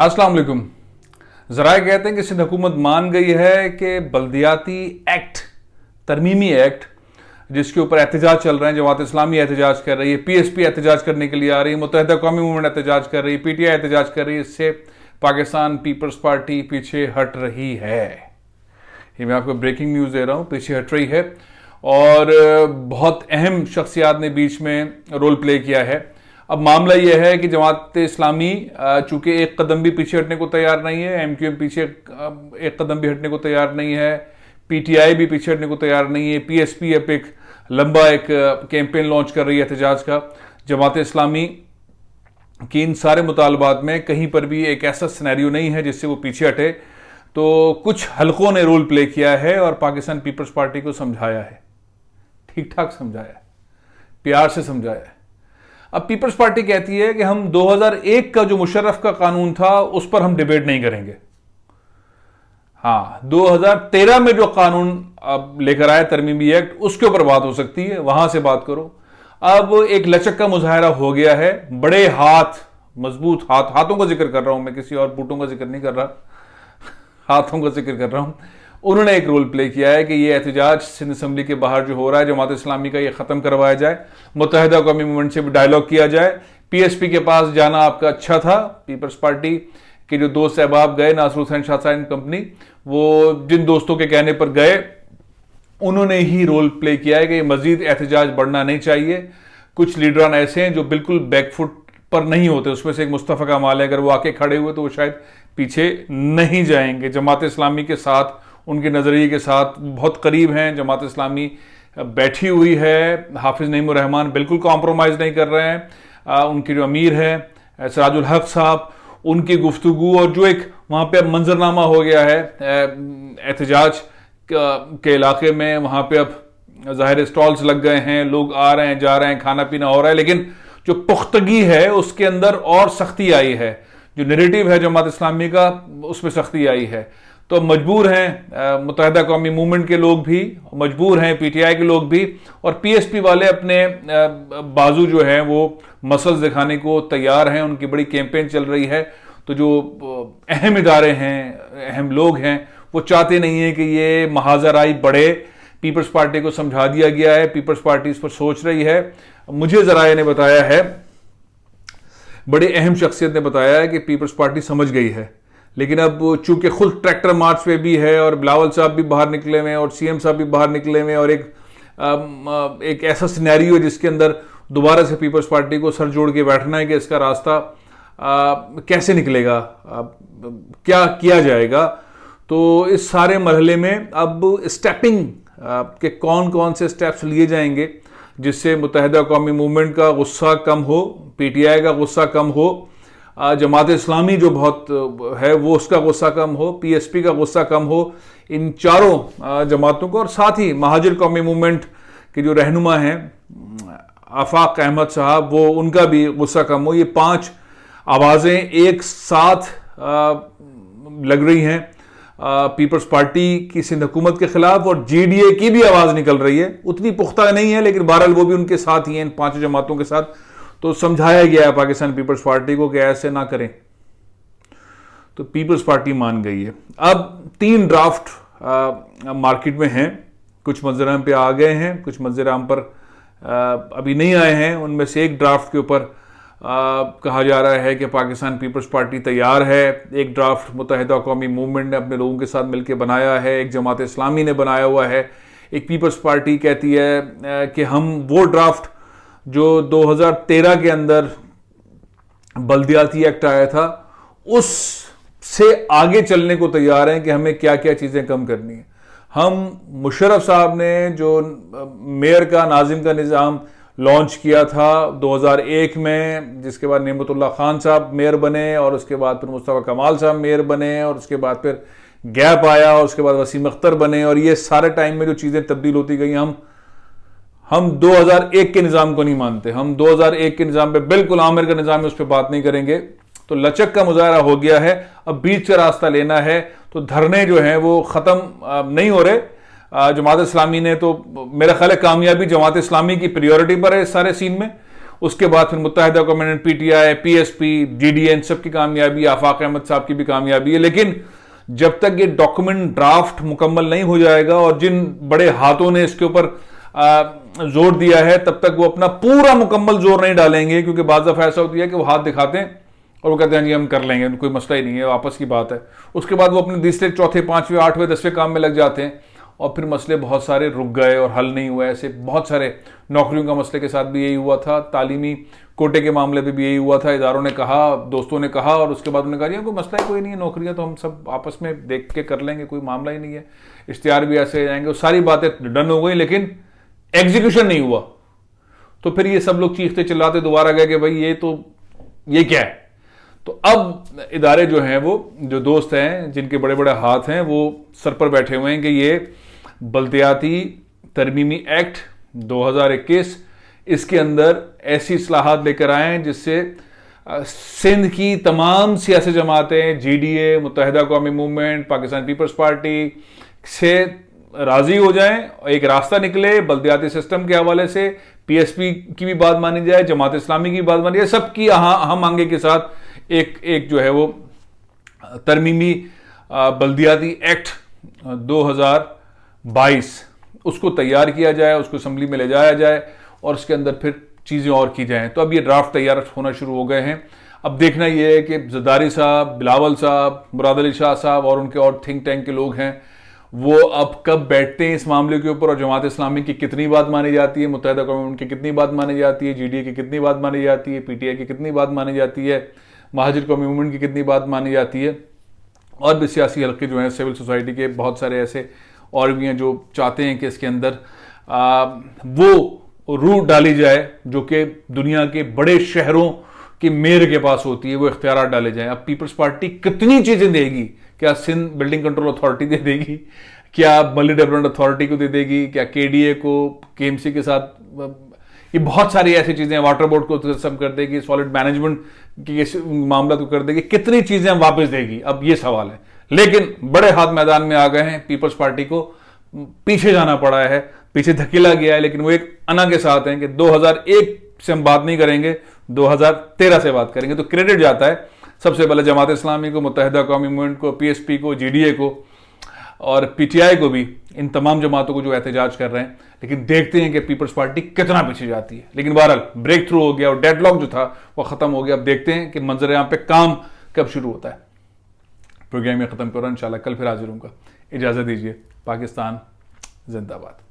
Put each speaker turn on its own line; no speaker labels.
अस्सलाम वालेकुम। ज़राए कहते हैं कि सिंध हुकूमत मान गई है कि बल्दियाती एक्ट, तरमीमी एक्ट जिसके ऊपर एहतजाज चल रहे हैं, जमात इस्लामी एहतजाज कर रही है, पीएसपी एहतजाज करने के लिए आ रही है, मुत्तहिदा कौमी मूवमेंट एहतजाज कर रही है, पीटीआई एहतजाज कर रही है, इससे पाकिस्तान पीपल्स पार्टी पीछे हट रही है। ये मैं आपको ब्रेकिंग न्यूज़ दे रहा हूँ, पीछे हट रही है और बहुत अहम शख्सियात ने बीच में रोल प्ले किया है। अब मामला यह है कि जमात इस्लामी चूंकि एक कदम भी पीछे हटने को तैयार नहीं है, एमक्यूएम पीछे एक कदम भी हटने को तैयार नहीं है, पीटीआई भी पीछे हटने को तैयार नहीं है, पीएसपी अब एक लंबा कैंपेन लॉन्च कर रही है एहतजाज का। जमात इस्लामी की इन सारे मुतालबात में कहीं पर भी एक ऐसा सिनेरियो नहीं है जिससे वो पीछे हटे। तो कुछ हलकों ने रोल प्ले किया है और पाकिस्तान पीपल्स पार्टी को समझाया है, ठीक ठाक समझाया है, प्यार से समझाया है। अब पीपल्स पार्टी कहती है कि हम 2001 का जो मुशर्रफ का कानून था उस पर हम डिबेट नहीं करेंगे। हाँ, 2013 में जो कानून अब लेकर आया तरमीमी एक्ट, उसके ऊपर बात हो सकती है, वहां से बात करो। अब एक लचक का मुजाहरा हो गया है, बड़े हाथ, मजबूत हाथ, हाथों का जिक्र कर रहा हूं मैं, किसी और बूटों का जिक्र नहीं कर रहा, हाथों का जिक्र कर रहा हूं। उन्होंने एक रोल प्ले किया है कि ये एहतजाज सिंध असम्बली के बाहर जो हो रहा है जमात इस्लामी का, ये ख़त्म करवाया जाए, मुत्तहिदा कौमी मूवमेंट से भी डायलॉग किया जाए। पीएसपी के पास जाना आपका अच्छा था, पीपल्स पार्टी के जो दोस्त अहबाब गए, नासिर हुसैन शाह साहब कंपनी, वो जिन दोस्तों के कहने पर गए, उन्होंने ही रोल प्ले किया है कि मजीद एहतजाज बढ़ना नहीं चाहिए। कुछ लीडरान ऐसे हैं जो बिल्कुल बैकफुट पर नहीं होते, उसमें से एक मुस्तफ़ा कमाल है, अगर वो आके खड़े हुए तो वो शायद पीछे नहीं जाएंगे। जमात इस्लामी के साथ, उनके नज़रिए के साथ बहुत करीब हैं, जमात इस्लामी बैठी हुई है, हाफिज़ नईमुर रहमान बिल्कुल कॉम्प्रोमाइज़ नहीं कर रहे हैं। उनके जो अमीर हैं सिराजुल हक साहब, उनकी गुफ्तगू और जो एक वहाँ पे अब मंजरनामा हो गया है एहतजाज के इलाके में, वहाँ पे अब ज़ाहिर स्टॉल्स लग गए हैं, लोग आ रहे हैं जा रहे हैं, खाना पीना हो रहा है, लेकिन जो पुख्तगी है उसके अंदर और सख्ती आई है, जो नैरेटिव है जमात इस्लामी का उसमें सख्ती आई है। तो मजबूर हैं मुत्तहिदा कौमी मूवमेंट के लोग भी, मजबूर हैं पीटीआई के लोग भी, और पीएसपी वाले अपने बाजू जो हैं वो मसल्स दिखाने को तैयार हैं, उनकी बड़ी कैंपेन चल रही है। तो जो अहम इदारे हैं, अहम लोग हैं, वो चाहते नहीं हैं कि ये महाजराई बढ़े। पीपल्स पार्टी को समझा दिया गया है, पीपल्स पार्टी इस पर सोच रही है। मुझे ज़राए ने बताया है, बड़े अहम शख्सियत ने बताया है कि पीपल्स पार्टी समझ गई है, लेकिन अब चूंकि खुद ट्रैक्टर मार्च पे भी है और बिलावल साहब भी बाहर निकले हुए हैं और सीएम साहब भी बाहर निकले हुए हैं, और एक ऐसा सिनेरियो है जिसके अंदर दोबारा से पीपल्स पार्टी को सर जोड़ के बैठना है कि इसका रास्ता कैसे निकलेगा, क्या किया जाएगा। तो इस सारे मरहले में अब स्टेपिंग के कौन कौन से स्टेप्स लिए जाएंगे जिससे मुत्तहिदा कौमी मूवमेंट का गुस्सा कम हो, पीटीआई का गुस्सा कम हो, जमात इस्लामी जो बहुत है वो उसका गुस्सा कम हो, पीएसपी का गुस्सा कम हो, इन चारों जमातों को, और साथ ही महाजिर कौमी मूवमेंट के जो रहनुमा हैं आफाक अहमद साहब, वो उनका भी गुस्सा कम हो। ये 5 आवाज़ें एक साथ लग रही हैं पीपल्स पार्टी की सिंध हुकूमत के खिलाफ, और जेडीए की भी आवाज़ निकल रही है, उतनी पुख्ता नहीं है लेकिन बहरहाल वो भी उनके साथ ही हैं, इन 5 जमातों के साथ। तो समझाया गया है पाकिस्तान पीपल्स पार्टी को कि ऐसे ना करें, तो पीपल्स पार्टी मान गई है। अब 3 ड्राफ्ट मार्केट में हैं, कुछ मंजराम पे आ गए हैं, कुछ मंजराम पर अभी नहीं आए हैं। उनमें से एक ड्राफ्ट के ऊपर कहा जा रहा है कि पाकिस्तान पीपल्स पार्टी तैयार है। एक ड्राफ्ट मुत्तहिदा कौमी मूवमेंट ने अपने लोगों के साथ मिलकर बनाया है, एक जमात इस्लामी ने बनाया हुआ है, एक पीपल्स पार्टी कहती है कि हम वो ड्राफ्ट जो 2013 के अंदर बल्दियाती एक्ट आया था उससे आगे चलने को तैयार हैं कि हमें क्या क्या चीज़ें कम करनी है। हम मुशर्रफ साहब ने जो मेयर का, नाजिम का निज़ाम लॉन्च किया था 2001 में, जिसके बाद नेमतुल्लाह खान साहब मेयर बने और उसके बाद फिर मुस्तफ़ा कमाल साहब मेयर बने और उसके बाद फिर गैप आया और उसके बाद वसीम अख्तर बने, और ये सारे टाइम में जो चीज़ें तब्दील होती गई, हम 2001 के निज़ाम को नहीं मानते, हम 2001 के निज़ाम पे बिल्कुल, आमिर का निज़ाम है उस पर बात नहीं करेंगे। तो लचक का मुजाहरा हो गया है, अब बीच का रास्ता लेना है। तो धरने जो हैं वो ख़त्म नहीं हो रहे। जमात इस्लामी ने तो मेरा ख्याल है कामयाबी जमात इस्लामी की प्रायोरिटी पर है इस सारे सीन में, اس کے بعد پھر Muttahida Qaum P T I P S P G D A ان سب کی کامیابی, آفاق احمد صاحب کی بھی کامیابی ہے. لیکن جب تک یہ ڈاکومنٹ ڈرافٹ مکمل نہیں ہو جائے گا اور جن بڑے ہاتھوں نے اس کے اوپر زور دیا ہے تب تک وہ اپنا پورا مکمل زور نہیں ڈالیں گے, کیونکہ بعض دفعہ ایسا ہوتی ہے کہ وہ ہاتھ دکھاتے ہیں اور وہ کہتے ہیں جی ہم کر لیں گے, کوئی مسئلہ ہی نہیں ہے, آپس کی بات ہے. اس کے بعد وہ اپنے تیسرے چوتھے پانچویں آٹھویں 10ویں کام میں لگ جاتے ہیں اور پھر مسئلے بہت سارے رک گئے اور حل نہیں ہوئے. ایسے بہت سارے نوکریوں کا مسئلے کے ساتھ بھی یہی ہوا تھا, تعلیمی کوٹے کے معاملے پہ بھی یہی ہوا تھا. اداروں نے کہا, دوستوں نے کہا اور اس کے بعد انہوں نے کہا جی کوئی مسئلہ ہی کوئی نہیں ہے, نوکریاں تو ہم سب آپس میں دیکھ کے کر لیں گے, کوئی معاملہ ہی نہیں ہے, اشتہار بھی ایسے جائیں گے. وہ ساری باتیں ڈن ہو گئی لیکن ایگزیکیوشن نہیں ہوا. تو پھر یہ سب لوگ چیختے چلاتے دوبارہ گئے کہ بھائی یہ کیا ہے. تو اب ادارے جو ہیں, وہ جو دوست ہیں جن کے بڑے بڑے ہاتھ ہیں, وہ سر پر بیٹھے ہوئے ہیں کہ یہ بلدیاتی ترمیمی ایکٹ 2021 اس کے اندر ایسی اصلاحات لے کر آئیں جس سے سندھ کی تمام سیاسی جماعتیں, جی ڈی اے, متحدہ قومی موومنٹ, پاکستان پیپلز پارٹی سے راضی ہو جائیں, ایک راستہ نکلے بلدیاتی سسٹم کے حوالے سے. پی ایس پی کی بھی بات مانی جائے, جماعت اسلامی کی بات مانی جائے, سب کی اہم آنگے کے ساتھ ایک جو ہے وہ ترمیمی بلدیاتی ایکٹ 2022 اس کو تیار کیا جائے, اس کو اسمبلی میں لے جایا جائے اور اس کے اندر پھر چیزیں اور کی جائیں. تو اب یہ ڈرافٹ تیار ہونا شروع ہو گئے ہیں. اب دیکھنا یہ ہے کہ زرداری صاحب, بلاول صاحب, مراد علی شاہ صاحب اور ان کے اور تھنک ٹینک کے لوگ ہیں, وہ اب کب بیٹھتے ہیں اس معاملے کے اوپر, اور جماعت اسلامی کی کتنی بات مانی جاتی ہے, متحدہ قوم کی کتنی بات مانی جاتی ہے, جی ڈی اے کی کتنی بات مانی جاتی ہے, پی ٹی آئی کی کتنی بات مانی جاتی ہے, مہاجر قومی موومنٹ کی کتنی بات مانی جاتی ہے, اور بھی سیاسی حلقے جو ہیں سول سوسائٹی کے بہت سارے ایسے اور بھی ہیں جو چاہتے ہیں کہ اس کے اندر وہ روح ڈالی جائے جو کہ دنیا کے بڑے شہروں کی میئر کے پاس ہوتی ہے, وہ اختیارات ڈالے جائیں. اب پیپلز پارٹی کتنی چیزیں دے گی, کیا سندھ بلڈنگ کنٹرول اتھارٹی دے گی, کیا ملی ڈیولپمنٹ اتھارٹی کو دے گی, کیا کے ڈی اے کو کے ایم سی کے ساتھ, یہ بہت ساری ایسی چیزیں, واٹر بورڈ کو سب کر دے گی, سالڈ مینجمنٹ کی معاملات کو کر دے گی, کتنی چیزیں واپس دے گی, اب یہ سوال ہے. لیکن بڑے ہاتھ میدان میں آ گئے ہیں, پیپلز پارٹی کو پیچھے جانا پڑا ہے, پیچھے دھکیلا گیا ہے, لیکن وہ ایک انا کے ساتھ ہیں کہ 2001 سے ہم بات نہیں کریں گے, 2013 سے بات کریں گے. تو کریڈٹ جاتا ہے سب سے پہلے جماعت اسلامی کو, متحدہ قومی موومنٹ کو, پی ایس پی کو, جی ڈی اے کو اور پی ٹی آئی کو بھی, ان تمام جماعتوں کو جو احتجاج کر رہے ہیں. لیکن دیکھتے ہیں کہ پیپلز پارٹی کتنا پیچھے جاتی ہے. لیکن بہرحال بریک تھرو ہو گیا اور ڈیڈ لاک جو تھا وہ ختم ہو گیا. اب دیکھتے ہیں کہ منظر عام پہ کام کب شروع ہوتا ہے. پروگرام میں ختم کرو, انشاءاللہ کل پھر حاضر ہوں گا. اجازت دیجیے. پاکستان زندہ باد.